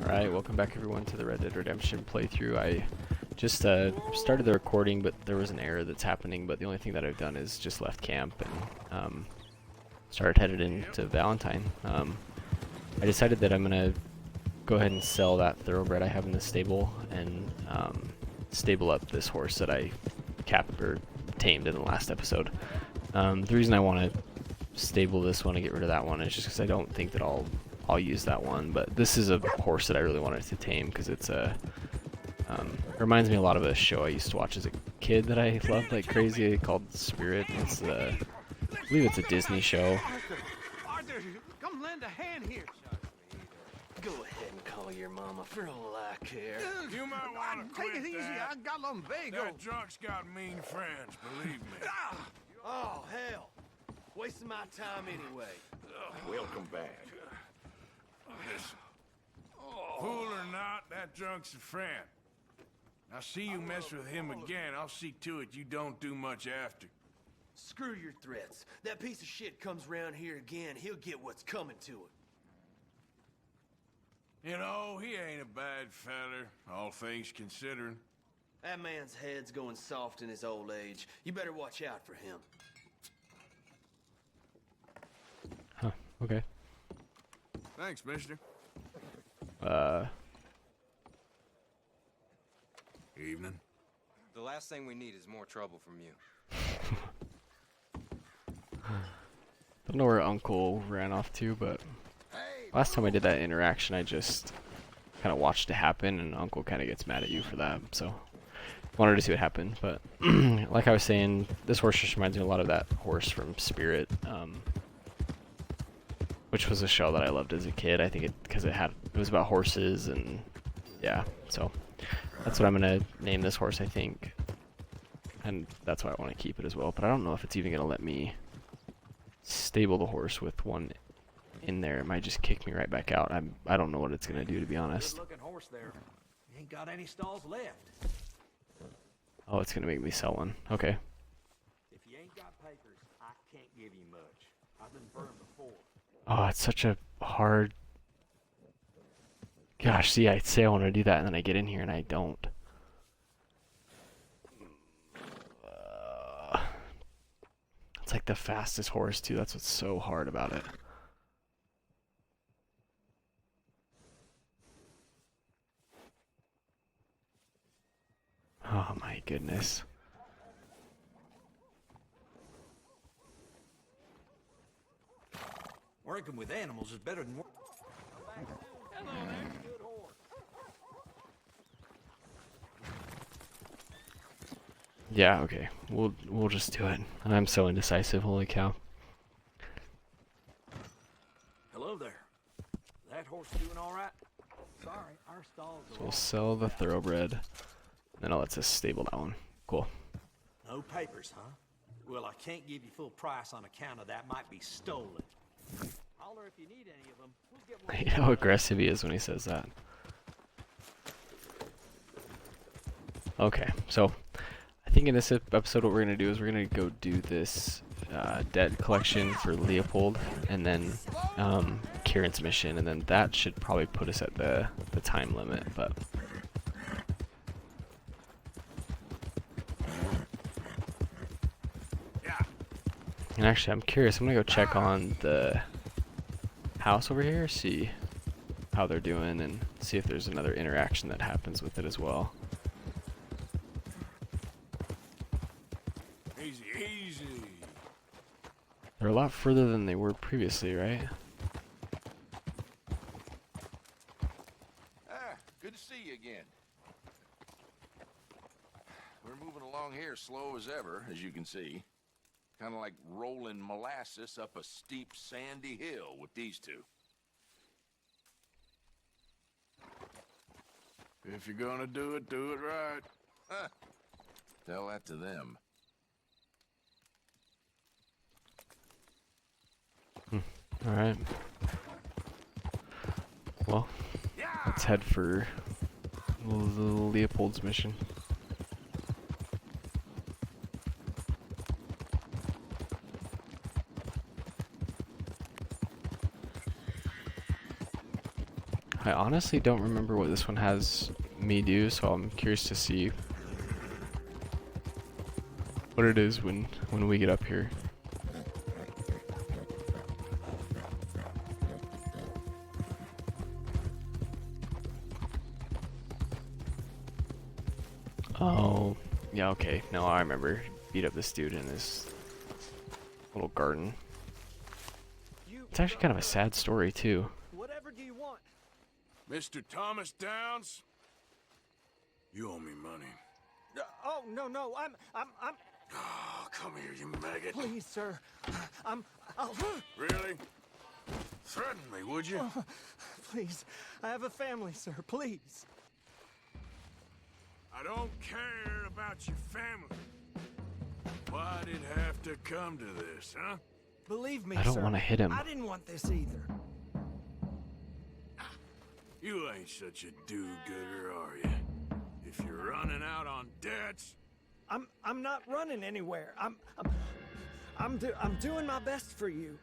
Alright, welcome back everyone to the Red Dead Redemption playthrough. I just started the recording, but there was an error that's happening, but the only thing that I've done is just left camp and started headed into Valentine. I decided that I'm going to go ahead and sell that thoroughbred I have in the stable and stable up this horse that I tamed in the last episode. The reason I want to stable this one and get rid of that one is just because I don't think that I'll use that one, but this is a horse that I really wanted to tame because it's reminds me a lot of a show I used to watch as a kid that I loved like crazy called Spirit. It's I believe it's a Disney show. Arthur, come lend a hand here. Go ahead and call your mama for all I care. You might want to quit Take it easy. that. I got lumbago. That drunk's got mean friends, believe me. Oh, hell. Wasting my time anyway. Welcome back. Listen, fool or not, that drunk's a friend. Now see you mess with him again, I'll see to it you don't do much after. Screw your threats. That piece of shit comes around here again, he'll get what's coming to him. You know, he ain't a bad feller, all things considering. That man's head's going soft in his old age. You better watch out for him. Huh, okay. Thanks, mister. Evening. The last thing we need is more trouble from you. Don't know where Uncle ran off to, but last time I did that interaction, I just kind of watched it happen, and Uncle kind of gets mad at you for that, so wanted to see what happened. But like I was saying, this horse just reminds me a lot of that horse from Spirit, which was a show that I loved as a kid. I think because it was about horses, and yeah, so that's what I'm gonna name this horse, I think, and that's why I want to keep it as well. But I don't know if it's even gonna let me stable the horse with one in there. It might just kick me right back out. I don't know what it's gonna do, to be honest. Good-looking horse there. You ain't got any stalls left. Oh, it's gonna make me sell one. Okay. If you ain't got papers, I can't give you much. I've been burned before. Oh, it's such a hard... Gosh, see, I say I want to do that, and then I get in here and I don't. It's like the fastest horse, too. That's what's so hard about it. Oh my goodness. Working with animals is better than Yeah, okay. We'll just do it. I'm so indecisive, holy cow. Hello there. That horse doing all right? Sorry, our stalls So we'll sell the thoroughbred. Then I'll let us stable that one. Cool. No papers, huh? Well, I can't give you full price on account of that might be stolen. Holler if you need any of them. We'll get I hate how aggressive he is when he says that. Okay, so I think in this episode what we're going to do is we're going to go do this debt collection for Leopold, and then Kieran's mission, and then that should probably put us at the time limit, but... And actually, I'm curious. I'm gonna go check on the house over here, see how they're doing, and see if there's another interaction that happens with it as well. Easy, easy. They're a lot further than they were previously, right? Good to see you again. We're moving along here slow as ever, as you can see. Kind of like rolling molasses up a steep, sandy hill with these two. If you're gonna do it right. Huh. Tell that to them. Alright. Well, let's head for Leopold's mission. I honestly don't remember what this one has me do, so I'm curious to see what it is when we get up here. Oh, yeah, okay. No, I remember. Beat up this dude in his little garden. It's actually kind of a sad story, too. Whatever do you want? Mr. Thomas Downs? You owe me money. Oh, no, I'm... Oh, come here, you maggot. Please, sir. Really? Threaten me, would you? Please. I have a family, sir. Please. I don't care about your family. Why'd it have to come to this, huh? Believe me, I don't sir. want to hit him. I didn't want this either. You ain't such a do-gooder, are you? If you're running out on debts... I'm not running anywhere. I'm doing my best for you.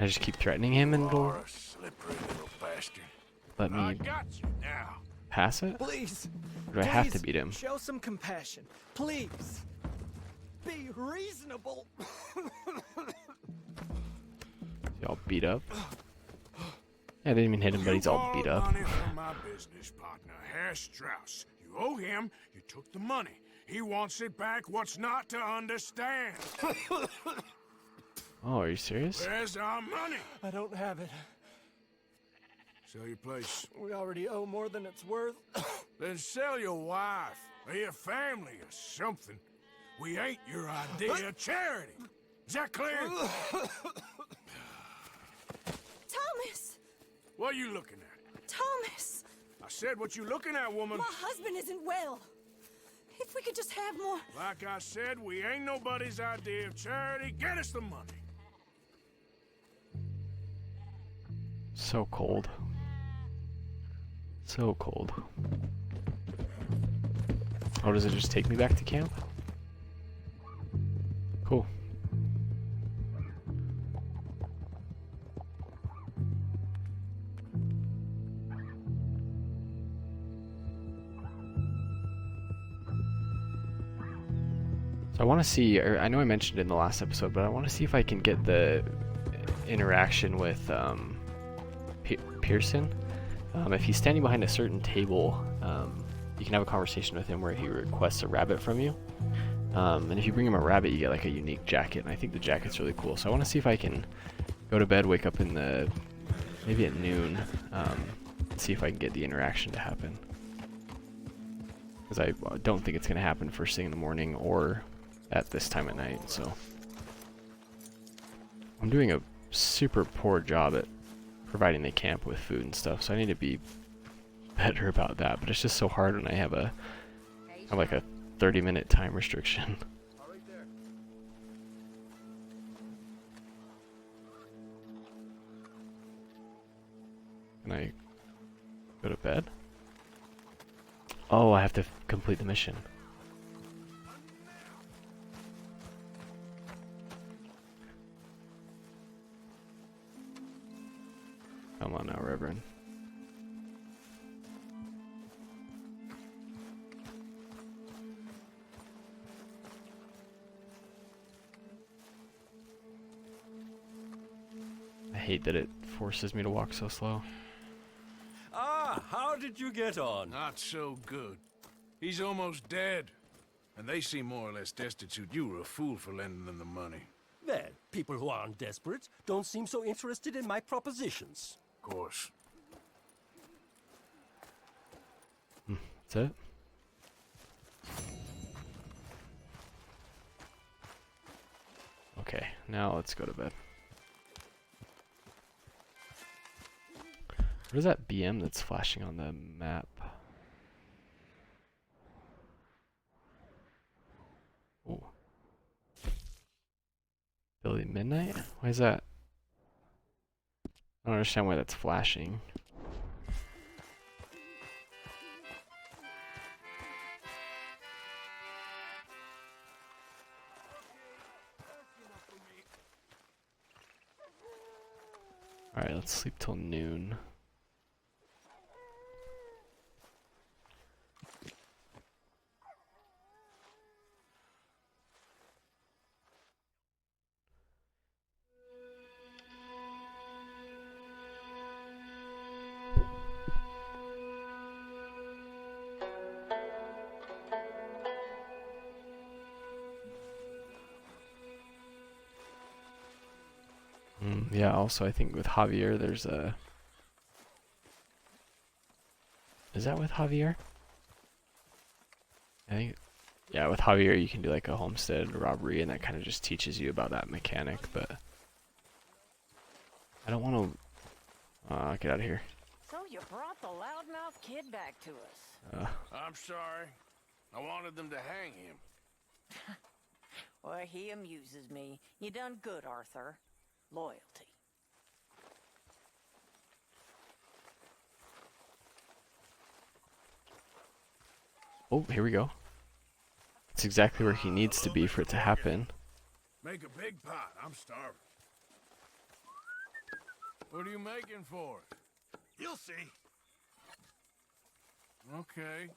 I just keep threatening him and it'll You're a slippery little bastard. let I me got you now. pass it? Please. Or do I have to Please, beat him? Show some compassion. Please. Be reasonable. Y'all beat up? I didn't even hit him, but he's all beat You up. borrowed money from my business partner, Herr Strauss. You owe him. You took the money. He wants it back. What's not to understand? Oh, are you serious? Where's our money? I don't have it. Sell your place. We already owe more than it's worth. Then sell your wife or your family or something. We ain't your idea of charity. Is that clear? Thomas! What are you looking at? Thomas! I said what you looking at, woman. My husband isn't well. If we could just have more... Like I said, we ain't nobody's idea of charity. Get us the money. So cold. So cold. Oh, does it just take me back to camp? Cool. So I want to see, or I know I mentioned it in the last episode, but I want to see if I can get the interaction with Pearson. If he's standing behind a certain table, you can have a conversation with him where he requests a rabbit from you. And if you bring him a rabbit, you get like a unique jacket, and I think the jacket's really cool. So I want to see if I can go to bed, wake up in the maybe at noon, see if I can get the interaction to happen. Because I don't think it's going to happen first thing in the morning or at this time at night. So I'm doing a super poor job at providing the camp with food and stuff, so I need to be better about that. But it's just so hard when I have like a 30-minute time restriction. Can I go to bed? Oh, I have to complete the mission. Come on now, Reverend. I hate that it forces me to walk so slow. Ah, how did you get on? Not so good. He's almost dead. And they seem more or less destitute. You were a fool for lending them the money. Well, people who aren't desperate don't seem so interested in my propositions. Of course. That's it? Okay, now let's go to bed. What is that BM that's flashing on the map? Ooh. Billy Midnight? Why is that? I don't understand why that's flashing. Alright, let's sleep till noon. Yeah, also I think with Javier there's a... Is that with Javier? I think... Yeah, with Javier you can do like a homestead robbery and that kind of just teaches you about that mechanic, but... I don't want to... get out of here. So you brought the loudmouth kid back to us. I'm sorry. I wanted them to hang him. Well, he amuses me. You done good, Arthur. Loyalty. Oh, here we go. It's exactly where he needs to be for it to happen. Make a big pot. I'm starving. What are you making for it? You'll see. Okay.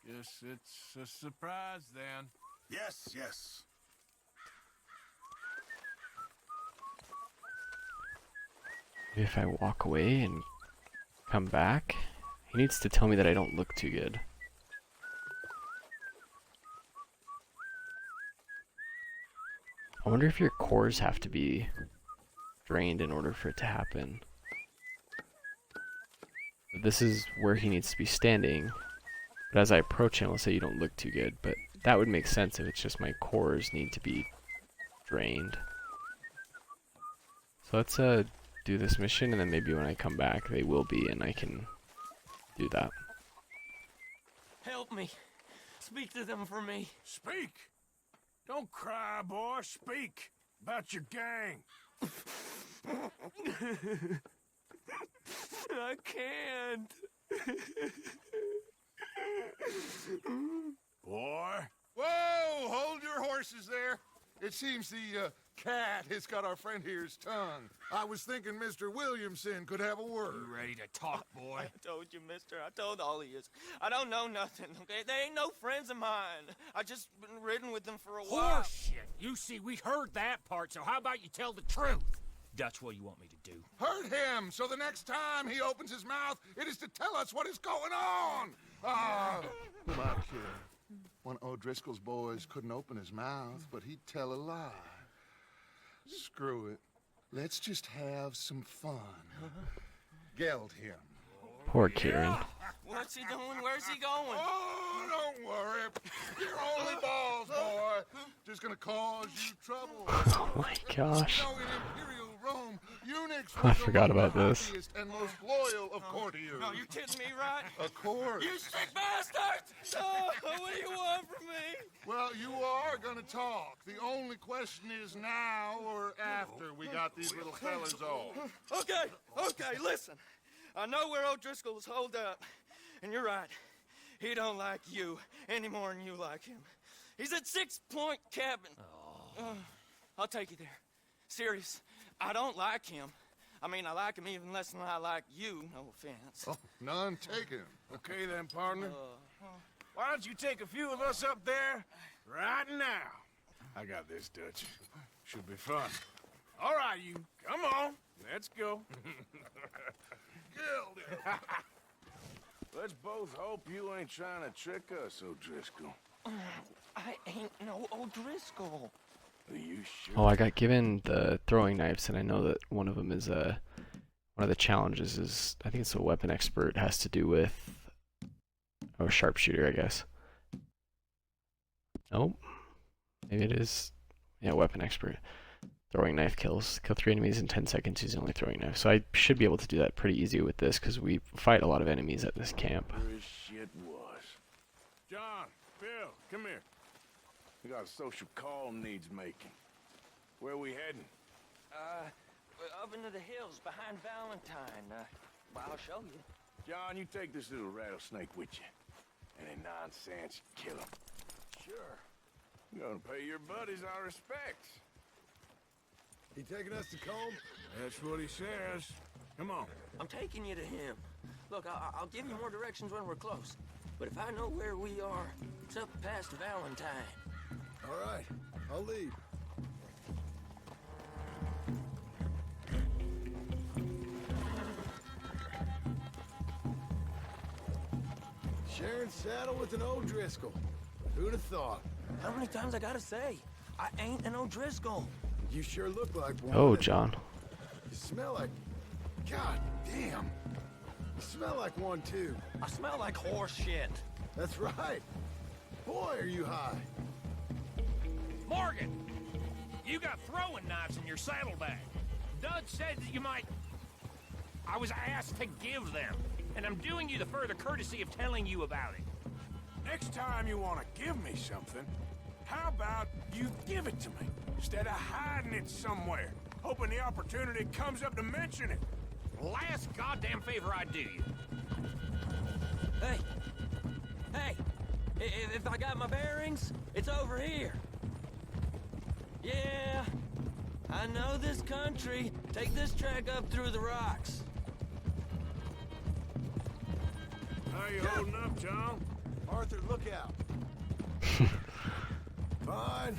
Guess it's a surprise then. Yes, yes. Maybe if I walk away and come back? He needs to tell me that I don't look too good. I wonder if your cores have to be drained in order for it to happen. This is where he needs to be standing. But as I approach him, I'll say you don't look too good. But that would make sense if it's just my cores need to be drained. So let's do this mission, and then maybe when I come back they will be, and I can do that. Help me. Speak to them for me. Speak! Don't cry, boy. Speak about your gang. I can't. Boy. Whoa! Hold your horses there. It seems the cat has got our friend here's tongue. I was thinking Mr. Williamson could have a word. You ready to talk, boy? I told you, mister. I told all of you. I don't know nothing, okay? They ain't no friends of mine. I just been ridden with them for a while. Horseshit! You see, we heard that part, so how about you tell the truth? That's what you want me to do. Hurt him, so the next time he opens his mouth, it is to tell us what is going on. Ah, my kid. One of O'Driscoll's boys couldn't open his mouth, but he'd tell a lie. Screw it. Let's just have some fun. Geld him. Poor Kieran. What's he doing? Where's he going? Oh, don't worry. You're only balls, boy. Just gonna cause you trouble. Oh my gosh. You know, in Imperial Rome, eunuchs I were forgot among about the this. happiest and most loyal of courtiers. No, you kidding me, right? Of course. You sick bastard! Oh, what do you want from me? Well, you are gonna talk. The only question is now or after we got these little fellas off. Okay, listen. I know where O'Driscoll is holed up. And you're right. He don't like you any more than you like him. He's at 6 Point Cabin. I'll take you there. Serious. I don't like him. I mean, I like him even less than I like you. No offense. Oh, none taken. Okay then, partner. Why don't you take a few of us up there right now? I got this, Dutch. Should be fun. All right, you. Come on. Let's go. Let's both hope you ain't trying to trick us, O'Driscoll. I ain't no O'Driscoll. Are you sure? Oh, I got given the throwing knives, and I know that one of them is one of the challenges is, I think it's a weapon expert, has to do with, oh, sharpshooter, I guess. Nope. Maybe it is, yeah, weapon expert. Throwing knife kills. Kill 3 enemies in 10 seconds using only throwing knife. So I should be able to do that pretty easy with this, because we fight a lot of enemies at this camp. Sure as shit was. John, Bill, come here. We got a social call needs making. Where we heading? Up into the hills behind Valentine. Well, I'll show you. John, you take this little rattlesnake with you. Any nonsense, kill him. Sure. You're gonna pay your buddies our respects. He taking us to Combe? That's what he says. Come on. I'm taking you to him. Look, I'll give you more directions when we're close. But if I know where we are, it's up past Valentine. All right, I'll lead. Sharing saddle with an O'Driscoll. Who'd have thought? How many times I gotta say? I ain't an O'Driscoll. You sure look like one. Oh, John. You smell like... God damn. You smell like one, too. I smell like horse shit. That's right. Boy, are you high. Morgan! You got throwing knives in your saddlebag. Dud said that you might... I was asked to give them, and I'm doing you the further courtesy of telling you about it. Next time you want to give me something, how about you give it to me, instead of hiding it somewhere, hoping the opportunity comes up to mention it? Last goddamn favor I do you. Hey! Hey! If I got my bearings, it's over here. Yeah, I know this country. Take this track up through the rocks. How you holding up, John? Arthur, look out. Fine.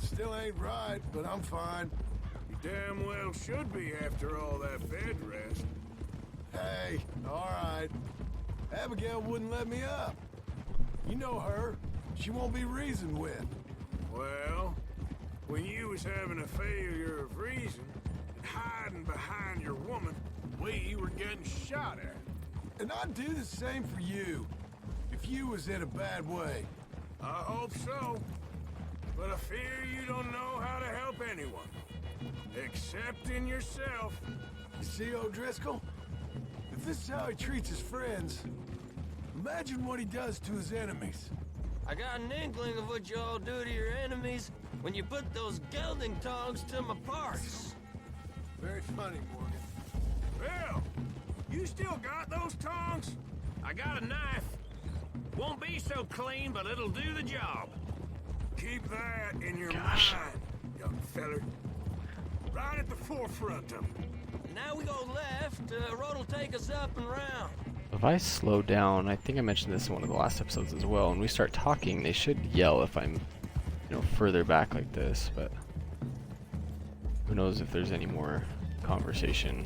Still ain't right, but I'm fine. You damn well should be after all that bed rest. Hey, all right. Abigail wouldn't let me up. You know her. She won't be reasoned with. Well, when you was having a failure of reason and hiding behind your woman, we were getting shot at. And I'd do the same for you, if you was in a bad way. I hope so. But I fear you don't know how to help anyone. Except in yourself. You see, O'Driscoll? If this is how he treats his friends, imagine what he does to his enemies. I got an inkling of what you all do to your enemies when you put those gelding tongs to my parts. Very funny, Morgan. Well, you still got those tongs? I got a knife. Won't be so clean, but it'll do the job. Keep that in your mind, young feller. Right at the forefront of it. Now we go left, road'll take us up and round. If I slow down, I think I mentioned this in one of the last episodes as well, and we start talking, they should yell if I'm, further back like this, but who knows if there's any more conversation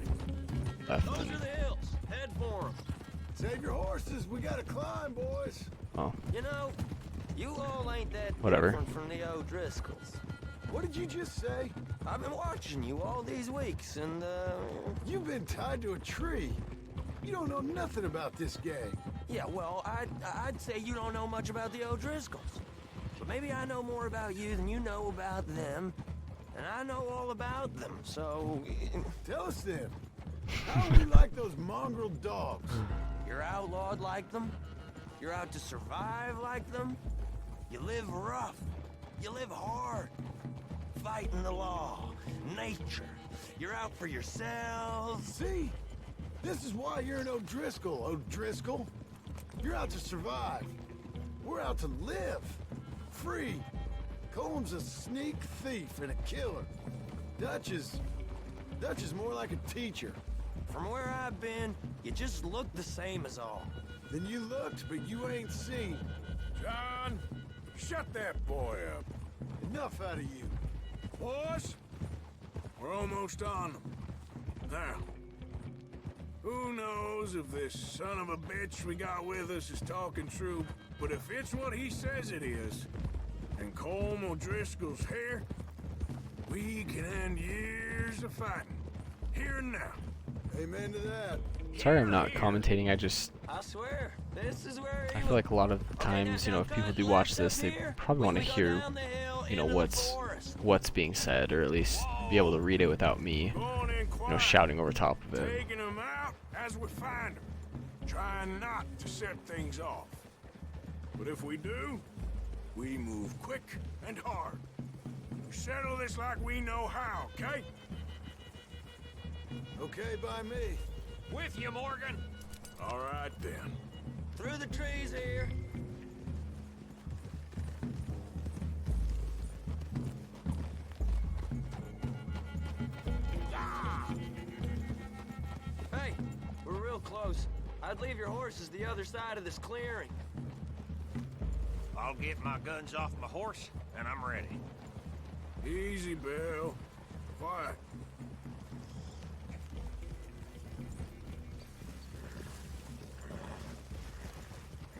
left. Those are the hills. Head for them. Save your horses. We gotta climb, boys. Oh. You know, you all ain't that Whatever. different from the O'Driscolls. What did you just say? I've been watching you all these weeks, and, You've been tied to a tree. You don't know nothing about this gang. Yeah, well, I'd say you don't know much about the O'Driscolls. But maybe I know more about you than you know about them. And I know all about them, so... Tell us then. How are we like those mongrel dogs? You're outlawed like them? You're out to survive like them? You live rough. You live hard. Fighting the law. Nature. You're out for yourselves. See? This is why you're an O'Driscoll, O'Driscoll. You're out to survive. We're out to live. Free. Coleman's a sneak thief and a killer. Dutch is more like a teacher. From where I've been, you just look the same as all. Then you looked, but you ain't seen. John, shut that boy up. Enough out of you. Boys, we're almost on them. Now, who knows if this son of a bitch we got with us is talking true, but if it's what he says it is, and Colm O'Driscoll's here, we can end years of fighting, here and now. Amen to that. Sorry I'm not commentating, I swear, this is where I feel like a lot of the times, if people do watch this, they probably want to hear, what's being said, or at least be able to read it without me, shouting over top of it. Taking them out as we find them, trying not to set things off. But if we do, we move quick and hard. We settle this like we know how, okay? Okay by me. With you, Morgan. All right, then. Through the trees here. close. I'd leave your horses the other side of this clearing. I'll get my guns off my horse, and I'm ready. Easy, Bill. Quiet.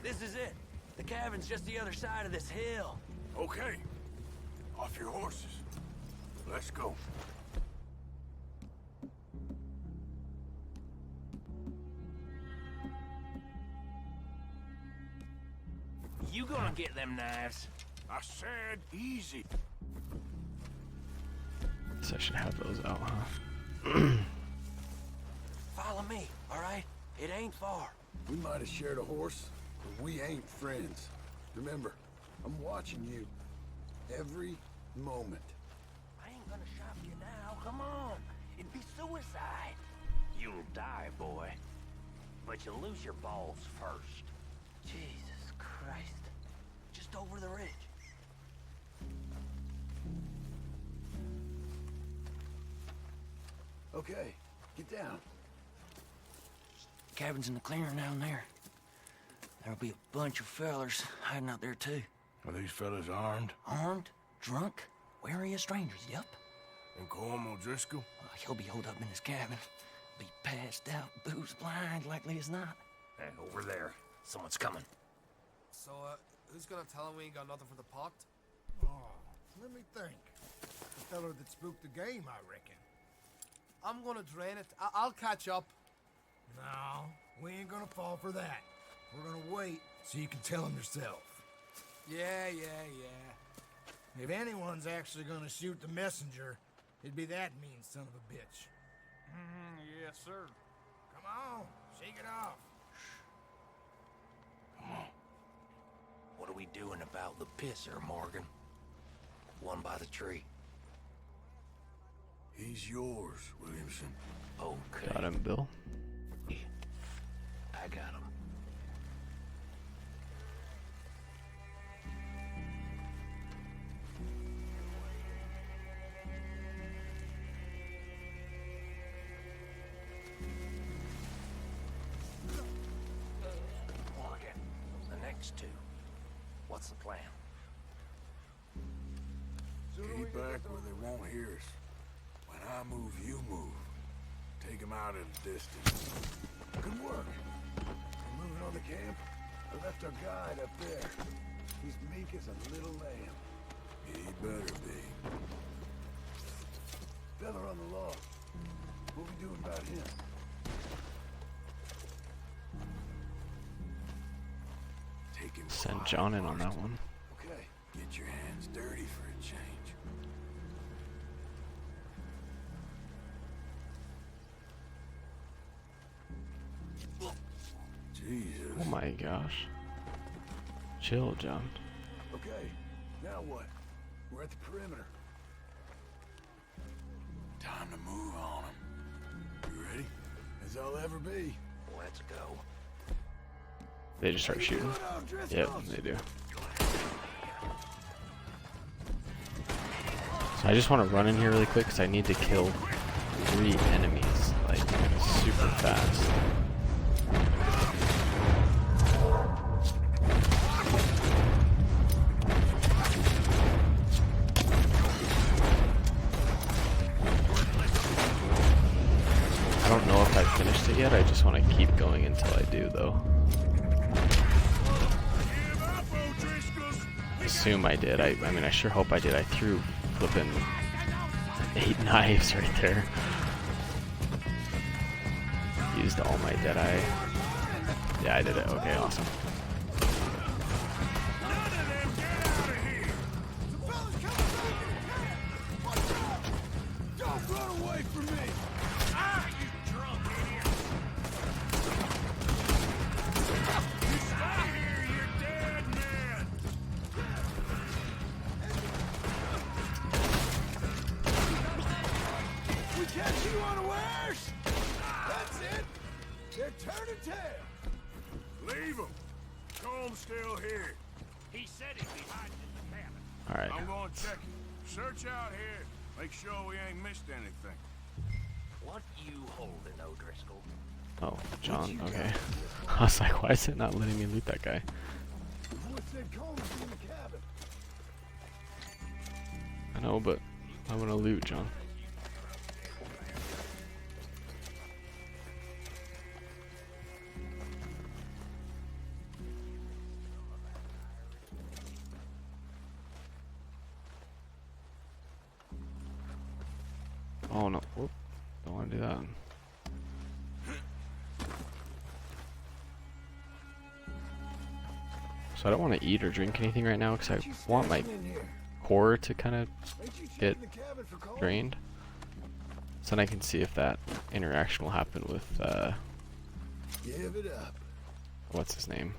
This is it. The cabin's just the other side of this hill. Okay. Off your horses. Let's go. You gonna get them knives? I said easy. So I should have those out, huh? Follow me, all right? It ain't far. We might have shared a horse, but we ain't friends. Remember, I'm watching you every moment. I ain't gonna shop you now. Come on. It'd be suicide. You'll die, boy. But you'll lose your balls first. Jesus Christ. Just over the ridge. Okay, get down. Cabin's in the clearing down there. There'll be a bunch of fellers hiding out there, too. Are these fellas armed? Armed, drunk, wary of strangers, yup. And Colm O'Driscoll? He'll be holed up in his cabin. Be passed out, booze blind, likely as not. Hey, over there. Someone's coming. So, who's gonna tell him we ain't got nothing for the pot? Oh, let me think. The feller that spooked the game, I reckon. I'm gonna drain it. I'll catch up. No, we ain't gonna fall for that. We're gonna wait so you can tell him yourself. Yeah. If anyone's actually gonna shoot the messenger, it'd be that mean son of a bitch. Yes, sir. Come on, shake it off. What are we doing about the pisser, Morgan? One by the tree. He's yours, Williamson. Okay. Got him, Bill. I got him. Morgan, the next two. What's the plan? Get back where they won't hear us. When I move, you move. Take him out at a distance. Good work. We're moving on the camp. I left our guide up there. He's meek as a little lamb. He better be. Fella on the log. What we doing about him? Take him. Send John in on that one. Okay. Get your hands dirty for a change. Jesus. Oh my gosh. Chill, John. Okay. Now what? We're at the perimeter. Time to move on him. You ready? As I'll ever be. Let's go. They just start shooting. Yep, they do. So I just want to run in here really quick because I need to kill 3 enemies, like, super fast. I don't know if I've finished it yet, I just want to keep going until I do, though. Assume I did. I mean, I sure hope I did. I threw flipping 8 knives right there. Used all my Deadeye. Yeah, I did it. Okay, awesome. Don't run away from me! Ah, you drunk idiot! You stay here, you're dead man! We catch you unawares! That's it! They're turning tail! Leave him. Colm's still here. He said he'd be hiding in the cabin. Alright. I'm going to check it. Search out here. Make sure we ain't missed anything. What you holding, O'Driscoll? Oh, John, okay. I was like, why is it not letting me loot that guy? What said Combs was in the cabin? I know, but I want to loot, John. Oh no, whoop. Don't want to do that. So I don't want to eat or drink anything right now because I want my core to kind of get drained. So then I can see if that interaction will happen with, Give it up. what's his name?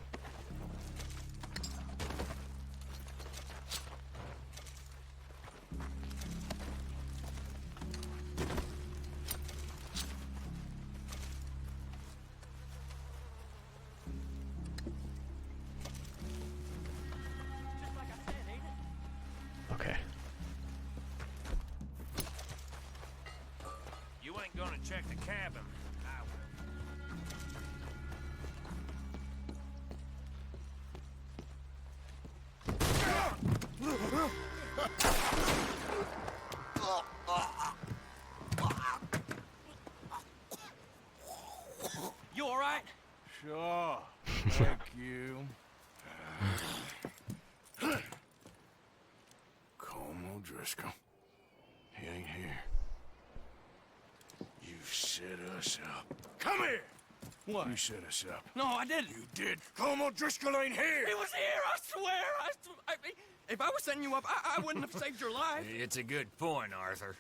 Okay. You ain't gonna check the cabin. I You all right? Sure. Thank you. Colm O'Driscoll. He ain't here. You set us up. Come here! What? You set us up. No, I didn't. You did. Colm O'Driscoll ain't here! He was here, I swear. If I was setting you up, I wouldn't have saved your life. It's a good point, Arthur.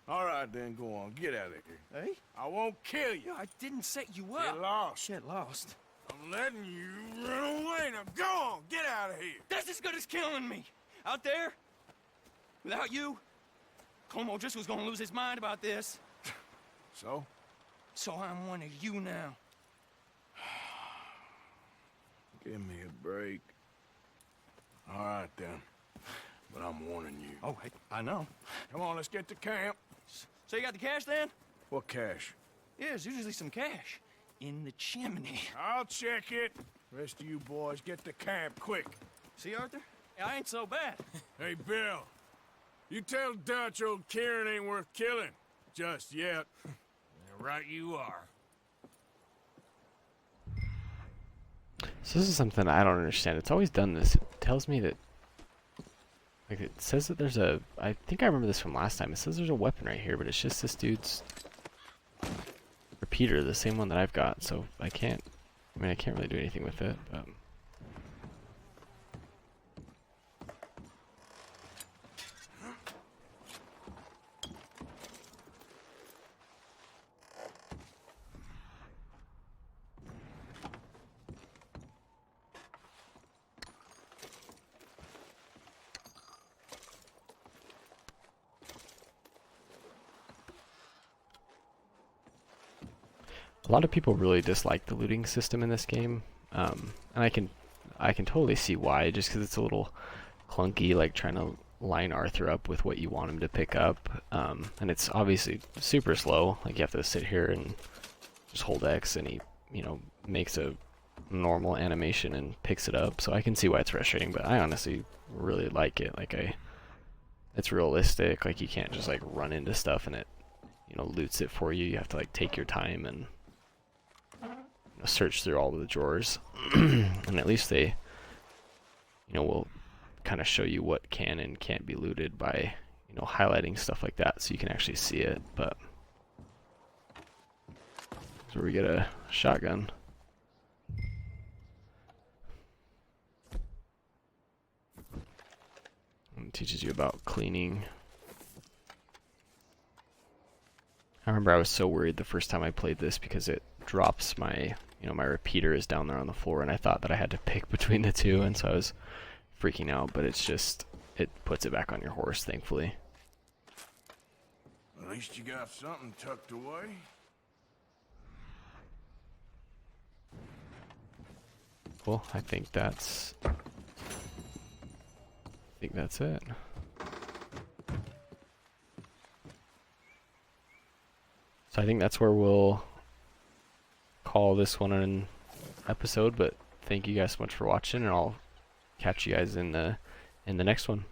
All right, then, go on. Get out of here. Hey? I won't kill you. I didn't set you up. Get lost. Shit, lost. I'm letting you run away. Now go on. Get out of here. That's as good as killing me. Out there, without you, Colm O'Driscoll's gonna lose his mind about this. So? So I'm one of you now. Give me a break. All right, then. But I'm warning you. Oh, hey, I know. Come on, let's get to camp. So you got the cash then? What cash? Yeah, there's usually some cash in the chimney. I'll check it. Rest of you boys, get to camp quick. See, Arthur? I ain't so bad. Hey, Bill. You tell Dutch old Kieran ain't worth killing. Just yet. Right you are. So this is something I don't understand. It's always done this. It tells me that, like, it says that there's a, I think I remember this from last time. It says there's a weapon right here, but it's just this dude's repeater, the same one that I've got. So I can't really do anything with it, but. A lot of people really dislike the looting system in this game, and I can totally see why, just because it's a little clunky, like trying to line Arthur up with what you want him to pick up, and it's obviously super slow. Like you have to sit here and just hold X, and he, makes a normal animation and picks it up. So I can see why it's frustrating, but I honestly really like it. Like it's realistic. Like you can't just like run into stuff and it, loots it for you. You have to like take your time and search through all of the drawers, and at least they, will kind of show you what can and can't be looted by, highlighting stuff like that, so you can actually see it. But so we get a shotgun. And it teaches you about cleaning. I remember I was so worried the first time I played this because it drops my, my repeater is down there on the floor, and I thought that I had to pick between the two, and so I was freaking out, but it's just, it puts it back on your horse, thankfully. At least you got something tucked away. Well, I think that's it. So I think that's where we'll call this one an episode, but thank you guys so much for watching, and I'll catch you guys in the next one.